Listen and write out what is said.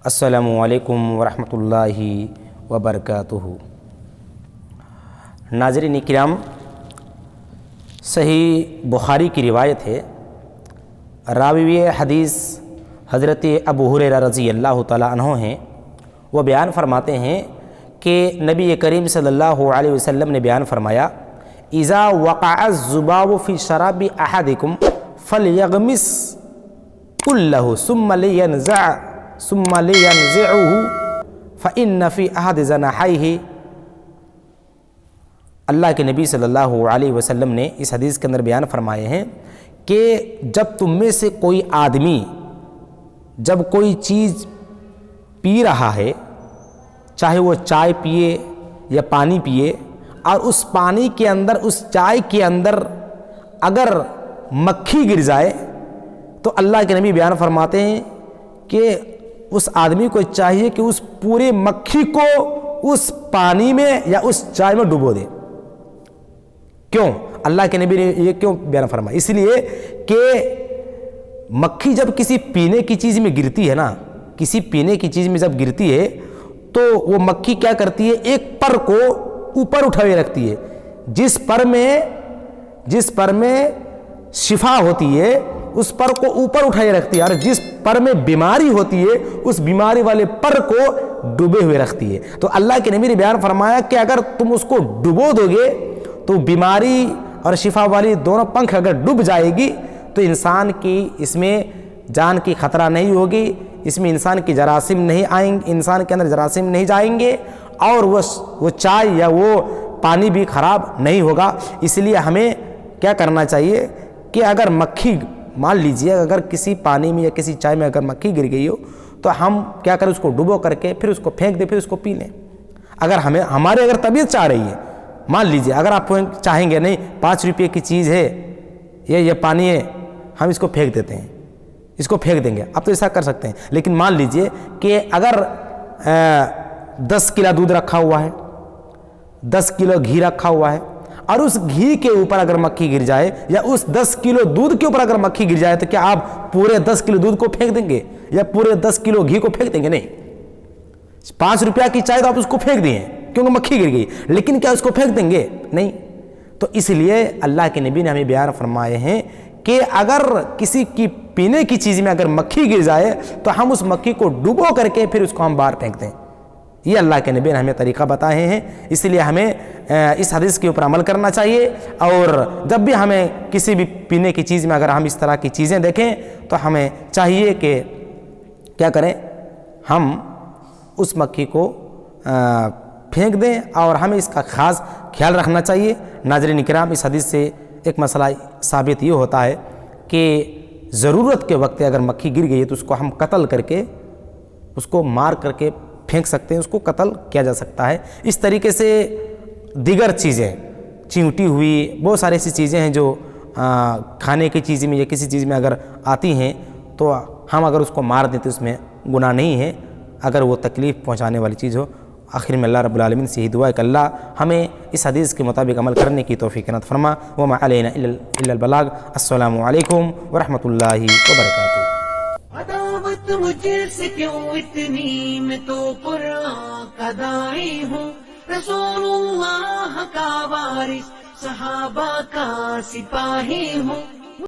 السلام علیکم ورحمۃ اللہ وبرکاتہ۔ ناظرین کرام، صحیح بخاری کی روایت ہے، راوی حدیث حضرت ابو ہریرہ رضی اللہ تعالیٰ عنہ ہیں۔ وہ بیان فرماتے ہیں کہ نبی کریم صلی اللہ علیہ وسلم نے بیان فرمایا، اذا وقع الذباب فی شراب احدکم فلیغمس کلہ ثم لینزعه فإن فی احد جناحیہ۔ اللہ کے نبی صلی اللہ علیہ وسلم نے اس حدیث کے اندر بیان فرمائے ہیں کہ جب تم میں سے کوئی آدمی جب کوئی چیز پی رہا ہے، چاہے وہ چائے پیے یا پانی پیے، اور اس پانی کے اندر، اس چائے کے اندر اگر مکھی گر جائے تو اللہ کے نبی بیان فرماتے ہیں کہ اس آدمی کو چاہیے کہ اس پورے مکھی کو اس پانی میں یا اس چائے میں ڈبو دے۔ کیوں؟ اللہ کے نبی نے یہ کیوں بیان فرمایا؟ اس لیے کہ مکھی جب کسی پینے کی چیز میں گرتی ہے نا، کسی پینے کی چیز میں جب گرتی ہے تو وہ مکھی کیا کرتی ہے؟ ایک پر کو اوپر اٹھائے رکھتی ہے، جس پر میں شفا ہوتی ہے اس پر کو اوپر اٹھائے رکھتی ہے، اور جس پر میں بیماری ہوتی ہے اس بیماری والے پر کو ڈوبے ہوئے رکھتی ہے۔ تو اللہ کے نبی نے بیان فرمایا کہ اگر تم اس کو ڈبو دو گے تو بیماری اور شفا والی دونوں پنکھ اگر ڈوب جائے گی تو انسان کی اس میں جان کی خطرہ نہیں ہوگی، اس میں انسان کی جراثیم نہیں آئیں گے، انسان کے اندر جراثیم نہیں جائیں گے، اور وہ چائے یا وہ پانی بھی خراب نہیں ہوگا۔ اس لیے ہمیں کیا کرنا چاہیے کہ اگر مکھی، مان لیجئے اگر کسی پانی میں یا کسی چائے میں اگر مکھی گر گئی ہو تو ہم کیا کریں؟ اس کو ڈبو کر کے پھر اس کو پھینک دیں، پھر اس کو پی لیں۔ اگر ہمارے اگر طبیعت چاہ رہی ہے، مان لیجئے اگر آپ چاہیں گے نہیں 5 روپے کی چیز ہے، یہ پانی ہے، ہم اس کو پھینک دیتے ہیں، اس کو پھینک دیں گے، اب تو ایسا کر سکتے ہیں۔ لیکن مان لیجئے کہ اگر 10 کلو دودھ رکھا ہوا ہے، 10 کلو گھی رکھا ہوا ہے، اور اس گھی کے اوپر اگر مکھی گر جائے یا اس 10 کلو دودھ کے اوپر اگر مکھی گر جائے تو کیا آپ پورے 10 کلو دودھ کو پھینک دیں گے یا پورے 10 کلو گھی کو پھینک دیں گے؟ نہیں۔ 5 روپیہ کی چائے تو آپ اس کو پھینک دیے کیونکہ مکھی گر گئی، لیکن کیا اس کو پھینک دیں گے؟ نہیں۔ تو اس لیے اللہ کے نبی نے ہمیں بیان فرمائے ہیں کہ اگر کسی کی پینے کی چیز میں اگر مکھی گر جائے تو ہم اس مکھی کو ڈبو کر کے پھر اس کو ہم باہر پھینک دیں۔ یہ اللہ کے نبی نے ہمیں طریقہ بتائے ہیں، اس لیے ہمیں اس حدیث کے اوپر عمل کرنا چاہیے، اور جب بھی ہمیں کسی بھی پینے کی چیز میں اگر ہم اس طرح کی چیزیں دیکھیں تو ہمیں چاہیے کہ کیا کریں؟ ہم اس مکھی کو پھینک دیں، اور ہمیں اس کا خاص خیال رکھنا چاہیے۔ ناظرین کرام، اس حدیث سے ایک مسئلہ ثابت یہ ہوتا ہے کہ ضرورت کے وقت اگر مکھی گر گئی ہے تو اس کو ہم قتل کر کے، اس کو مار کر کے پھینک سکتے ہیں، اس کو قتل کیا جا سکتا ہے۔ اس طریقے سے دیگر چیزیں، چیونٹی ہوئی، بہت ساری ایسی چیزیں ہیں جو کھانے کی چیز میں یا کسی چیز میں اگر آتی ہیں تو ہم اگر اس کو مار دیں تو اس میں گناہ نہیں ہے، اگر وہ تکلیف پہنچانے والی چیز ہو۔ آخر میں اللہ رب العالمین سے ہی دعا ہے کہ اللہ ہمیں اس حدیث کے مطابق عمل کرنے کی توفیق عنایت فرما۔ وما علینا الا البلاغ۔ السلام علیکم ورحمۃ اللہ وبرکاتہ۔ عداوت مجھ سے کیوں اتنی، میں تو قرآن کا داعی ہوں، رسول اللہ کا وارث، صحابہ کا سپاہی ہوں۔